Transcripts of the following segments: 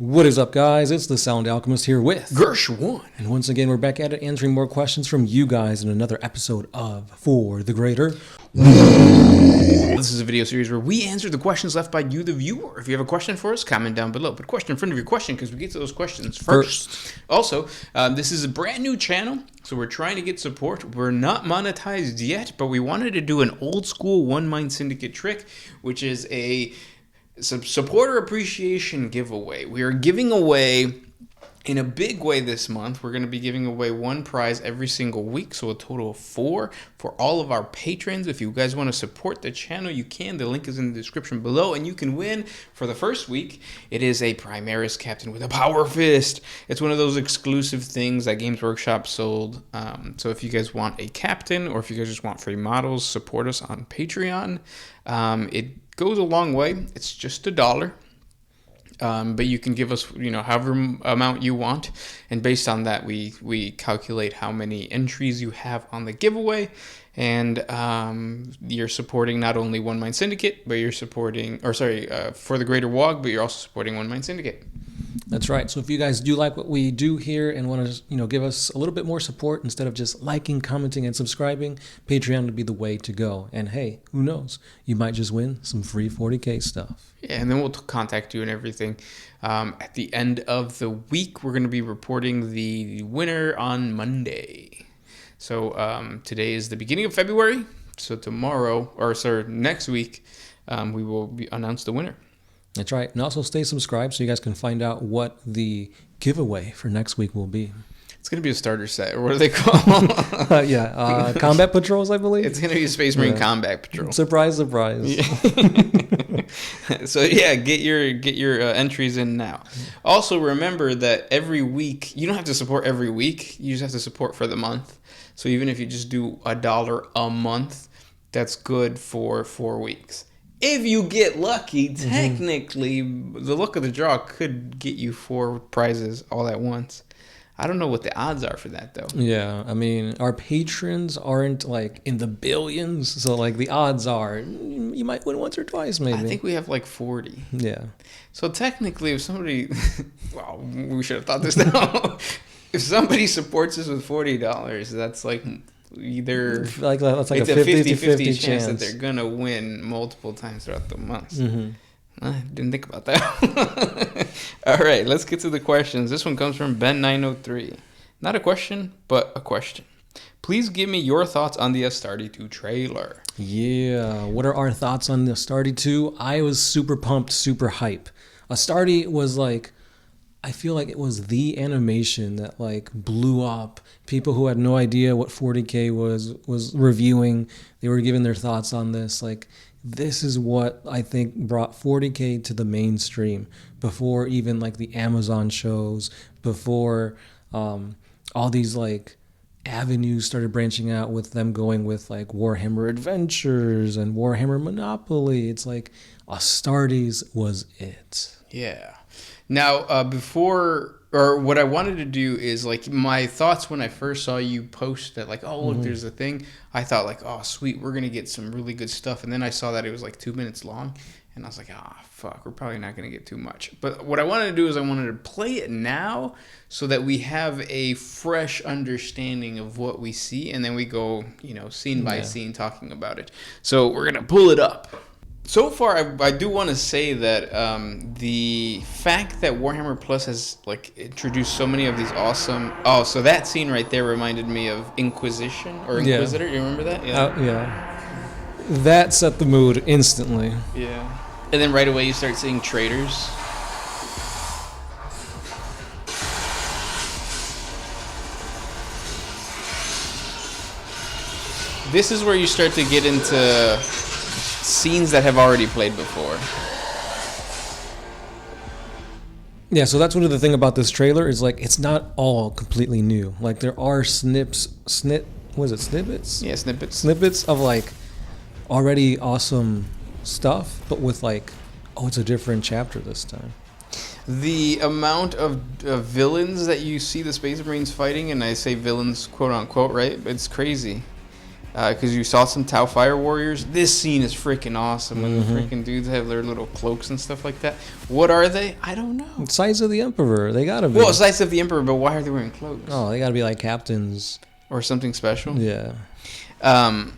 What is up, guys? It's the Sound Alchemist here with Gersh1. And once again, we're back at it answering more questions from you guys in another episode of For the Greater. This is a video series where we answer the questions left by you, the viewer. If you have a question for us, comment down below. Put question in front of your question because we get to those questions first. Also, this is a brand new channel, so we're trying to get support. We're not monetized yet, but we wanted to do an old school One Mind Syndicate trick, which is a supporter appreciation giveaway. We are giving away in a big way this month. We're going to be giving away one prize every single week, so a total of 4 for all of our patrons. If you guys want to support the channel, you can. The link is in the description below, and you can win for the first week. It is a Primaris Captain with a Power Fist. It's one of those exclusive things that Games Workshop sold. So if you guys want a captain, or if you guys just want free models, support us on Patreon. It goes a long way. It's just $1. But you can give us, however amount you want, and based on that, we calculate how many entries you have on the giveaway, and you're supporting not only One Mind Syndicate, but you're supporting, For the Greater WOG, but you're also supporting One Mind Syndicate. That's right. So if you guys do like what we do here and want to, give us a little bit more support instead of just liking, commenting, and subscribing, Patreon would be the way to go. And hey, who knows? You might just win some free 40K stuff. Yeah, and then we'll contact you and everything. At the end of the week, we're going to be reporting the winner on Monday. So today is the beginning of February. So next week, we will announce the winner. That's right. And also stay subscribed so you guys can find out what the giveaway for next week will be. It's going to be a starter set, or what are they called? Combat patrols, I believe. It's going to be a Space Marine Combat Patrol. Surprise, surprise. Yeah. So yeah, get your entries in now. Also remember that every week, you don't have to support every week. You just have to support for the month. So even if you just do $1 a month, that's good for 4 weeks. If you get lucky, technically, the luck of the draw could get you 4 prizes all at once. I don't know what the odds are for that, though. Yeah, I mean, our patrons aren't, in the billions, so, the odds are you might win once or twice, maybe. I think we have, 40. Yeah. So, technically, if somebody... Well, we should have thought this down. If somebody supports us with $40, that's, either... that's a 50-50 chance that they're going to win multiple times throughout the month. Mm-hmm. I didn't think about that. All right, let's get to the questions. This one comes from Ben903. Not a question, but a question. Please give me your thoughts on the Astarte 2 trailer. Yeah, what are our thoughts on the Astarte 2? I was super pumped, super hype. Astarte was I feel like it was the animation that blew up. People who had no idea what 40K was reviewing, they were giving their thoughts on this. This is what I think brought 40K to the mainstream before even the Amazon shows, before all these avenues started branching out with them going with Warhammer Adventures and Warhammer Monopoly. It's Astartes was it. Yeah. Now, what I wanted to do is my thoughts when I first saw you post that look, there's a thing. I thought oh sweet, we're gonna get some really good stuff. And then I saw that it was 2 minutes long, and I was fuck, we're probably not gonna get too much. But what I wanted to do is I wanted to play it now so that we have a fresh understanding of what we see, and then we go scene by scene talking about it. So we're gonna pull it up. So far, I do want to say that the fact that Warhammer Plus has introduced so many of these awesome... Oh, so that scene right there reminded me of Inquisition or Inquisitor. Yeah. You remember that? Yeah. Yeah. That set the mood instantly. Yeah. And then right away you start seeing traitors. This is where you start to get into scenes that have already played before. Yeah, so that's one of the thing about this trailer is it's not all completely new. There are snippets? Yeah, snippets of already awesome stuff, but with it's a different chapter this time. The amount of villains that you see the Space Marines fighting, and I say villains quote unquote, right? It's crazy. because you saw some Tau Fire Warriors. This scene is freaking awesome when the freaking dudes have their little cloaks and stuff like that. What are they? I don't know. Size of the Emperor. They gotta be. Well, Size of the Emperor, but why are they wearing cloaks? Oh, they gotta be like captains. Or something special? Yeah. And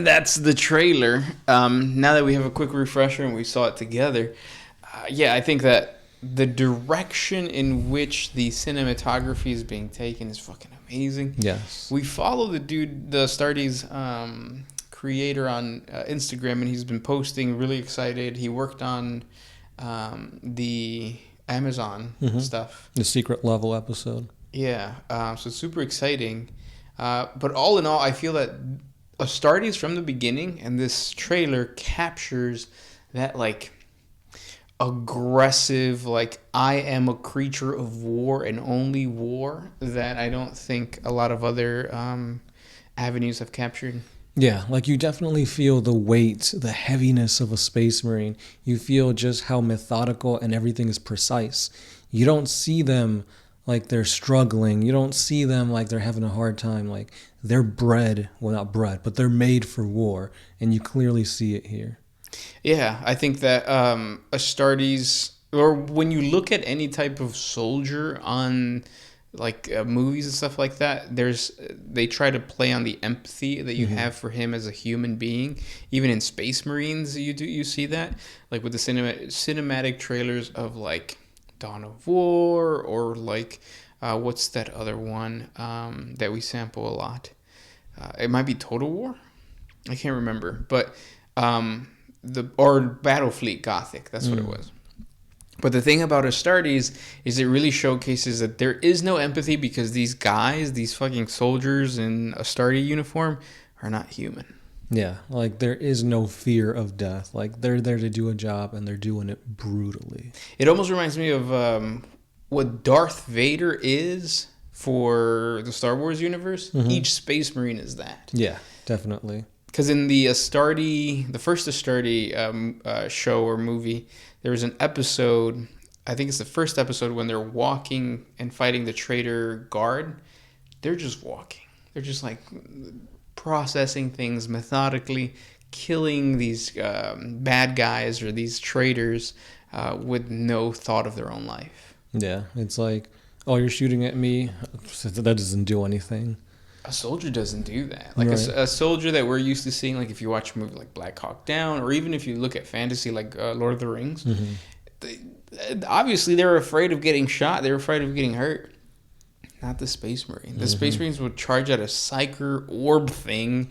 that's the trailer. Now that we have a quick refresher and we saw it together, I think that the direction in which the cinematography is being taken is fucking amazing. Yes. We follow the dude, the Astartes creator on Instagram, and he's been posting, really excited. He worked on the Amazon stuff. The secret level episode. Yeah, so it's super exciting. But all in all, I feel that Astartes from the beginning, and this trailer captures that, like, aggressive, like, I am a creature of war and only war, that I don't think a lot of other avenues have captured. Yeah, like you definitely feel the weight, the heaviness of a space marine. You feel just how methodical and everything is precise. You don't see them like they're struggling. You don't see them like they're having a hard time. Like they're bred, well, not bred, but they're made for war. And you clearly see it here. Yeah, I think that Astartes, or when you look at any type of soldier on like movies and stuff like that, they try to play on the empathy that you have for him as a human being. Even in Space Marines, you see that, like with the cinematic trailers of like Dawn of War, or like what's that other one that we sample a lot? It might be Total War. I can't remember, but or Battlefleet Gothic. That's what it was. But the thing about Astartes is it really showcases that there is no empathy, because these guys, these fucking soldiers in Astarte uniform, are not human. Yeah, like there is no fear of death. Like they're there to do a job, and they're doing it brutally. It almost reminds me of what Darth Vader is for the Star Wars universe. Each Space Marine is that. Yeah, definitely. Because in the Astarte, the first Astarte show or movie, there was an episode, I think it's the first episode, when they're walking and fighting the traitor guard. They're just walking. They're just like processing things methodically, killing these bad guys or these traitors with no thought of their own life. Yeah, it's like, oh, you're shooting at me? That doesn't do anything. A soldier doesn't do that. Like right. a soldier that we're used to seeing, like if you watch a movie like Black Hawk Down, or even if you look at fantasy like Lord of the Rings, obviously they're afraid of getting shot. They're afraid of getting hurt. Not the Space Marine. The Space Marines would charge at a psyker orb thing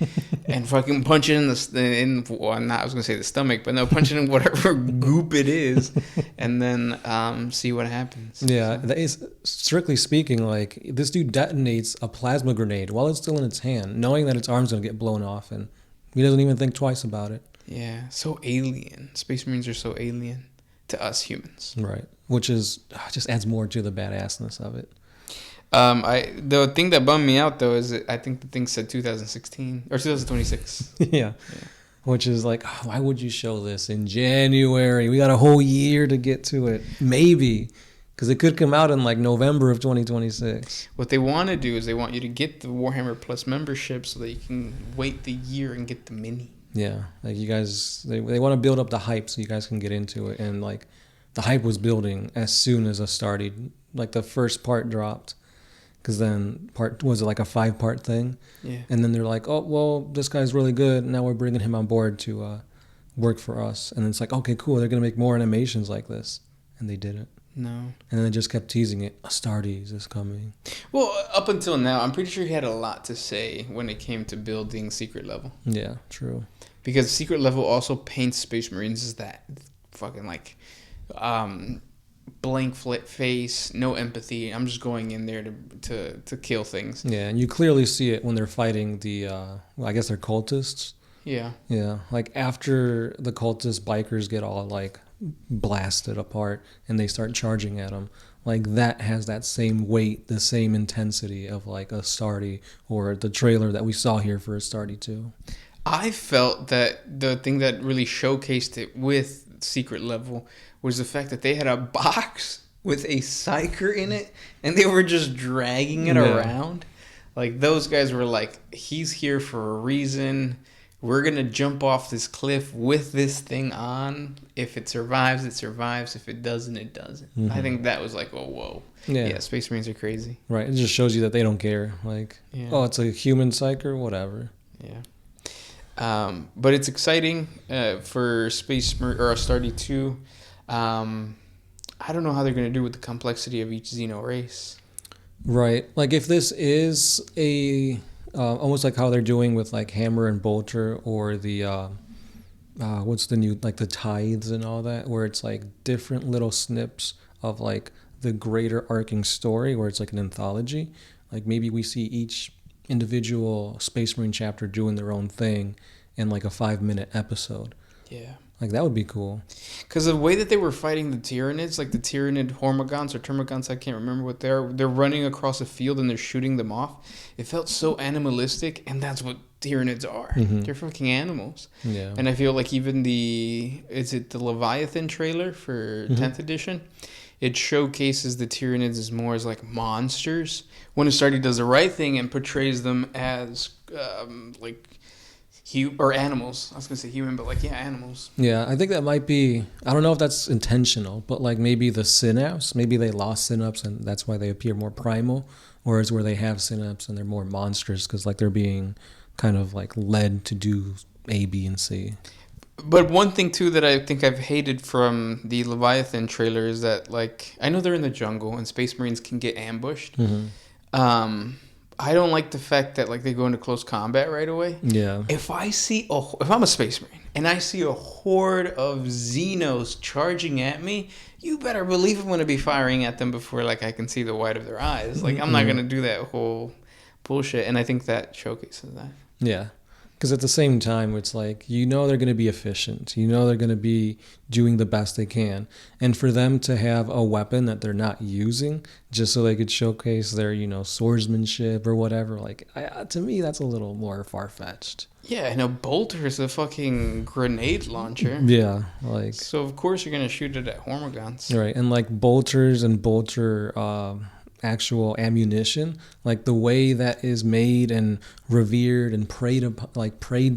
and fucking punch it in well, I was gonna say the stomach, but no, punch it in whatever goop it is, and then see what happens. Yeah, that is, strictly speaking, like this dude detonates a plasma grenade while it's still in its hand, knowing that its arm's gonna get blown off, and he doesn't even think twice about it. Yeah, so alien. Space Marines are so alien to us humans. Right, which is just adds more to the badassness of it. The thing that bummed me out though is that I think the thing said 2016 or 2026. Yeah. Which is like, oh, why would you show this in January? We got a whole year to get to it. Maybe. Because it could come out in like November of 2026. What they want to do is they want you to get the Warhammer Plus membership so that you can wait the year and get the mini. Yeah. Like you guys, they want to build up the hype so you guys can get into it. And like the hype was building as soon as I started. Like the first part dropped. Because then was it like a 5-part thing? Yeah. And then they're like, oh, well, this guy's really good. Now we're bringing him on board to work for us. And it's like, okay, cool. They're going to make more animations like this. And they didn't. No. And then they just kept teasing it. Astartes is coming. Well, up until now, I'm pretty sure he had a lot to say when it came to building Secret Level. Yeah, true. Because Secret Level also paints Space Marines as that fucking like... blank face, no empathy. I'm just going in there to kill things. Yeah, and you clearly see it when they're fighting the, I guess they're cultists. Yeah. Yeah, like after the cultist bikers get all like blasted apart and they start charging at them, like that has that same weight, the same intensity of like Astarte or the trailer that we saw here for Astarte 2. I felt that the thing that really showcased it with Secret Level was the fact that they had a box with a psyker in it and they were just dragging it around. Like those guys were like, he's here for a reason. We're gonna jump off this cliff with this thing on. If it survives, it survives. If it doesn't, it doesn't. I think that was like, oh, whoa. Yeah, Space Marines are crazy. Right. It just shows you that they don't care. Like, oh, it's a human psyker, whatever. Yeah. But it's exciting for Space Marine or Astarte 2. I don't know how they're gonna do with the complexity of each Xeno race. Right. Like if this is a almost like how they're doing with like Hammer and Bolter or the what's the new, like the Tithes and all that, where it's like different little snips of like the greater arcing story, where it's like an anthology. Like maybe we see each individual Space Marine chapter doing their own thing in like a 5-minute episode. Yeah. Like that would be cool. Because the way that they were fighting the Tyranids, like the Tyranid Hormagons or Termagants, I can't remember what they're running across a field and they're shooting them off. It felt so animalistic, and that's what Tyranids are. They're fucking animals. Yeah. And I feel like even the Leviathan trailer for 10th edition, it showcases the Tyranids as more as like monsters, when Astarte does the right thing and portrays them as like or animals. I was gonna say human, but like animals. Yeah, I think that might be. I don't know if that's intentional, but like maybe the synapse, maybe they lost synapse, and that's why they appear more primal. Whereas where they have synapse and they're more monsters, because like they're being kind of like led to do A, B, and C. But one thing too that I think I've hated from the Leviathan trailer is that, like, I know they're in the jungle and Space Marines can get ambushed. I don't like the fact that like they go into close combat right away. Yeah. If I'm a Space Marine and I see a horde of Xenos charging at me, you better believe I'm going to be firing at them before like I can see the white of their eyes. Like I'm not going to do that whole bullshit, and I think that showcases that. Yeah. Because at the same time, it's like, you know, they're going to be efficient. You know, they're going to be doing the best they can. And for them to have a weapon that they're not using just so they could showcase their, you know, swordsmanship or whatever, like, to me, that's a little more far-fetched. Yeah, and a bolter is a fucking grenade launcher. Yeah, like... So, of course, you're going to shoot it at Hormagons. Right, and, like, bolters and bolter... actual ammunition, like the way that is made and revered and prayed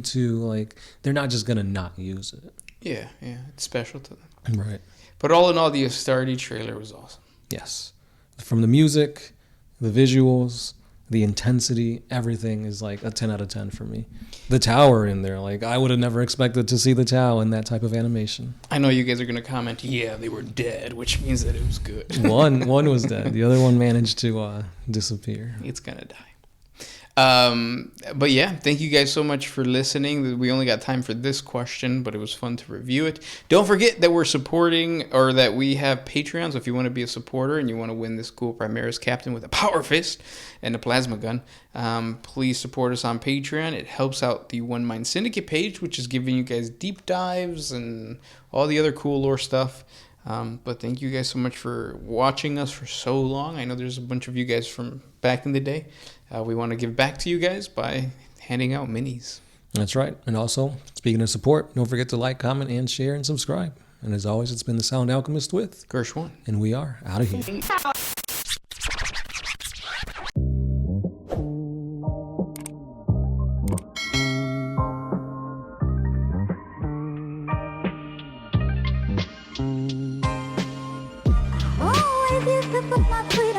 to, like they're not just gonna not use it. Yeah, it's special to them. Right. But all in all, the Astarte trailer was awesome. Yes, from the music, the visuals, the intensity, everything is like a 10 out of 10 for me. The tower in there, like I would have never expected to see the tower in that type of animation. I know you guys are going to comment, yeah, they were dead, which means that it was good. One was dead. The other one managed to disappear. It's going to die. But yeah, thank you guys so much for listening. We only got time for this question, but it was fun to review it. Don't forget that we're supporting, or that we have Patreon. So if you want to be a supporter and you want to win this cool Primaris Captain with a power fist and a plasma gun, please support us on Patreon. It helps out the One Mind Syndicate page, which is giving you guys deep dives and all the other cool lore stuff. But thank you guys so much for watching us for so long. I know there's a bunch of you guys from back in the day. We want to give back to you guys by handing out minis. That's right. And also, speaking of support, don't forget to like, comment, and share, and subscribe. And as always, it's been the Sound Alchemist with Gershwin. And we are out of here. Oh, if you pick up my pretty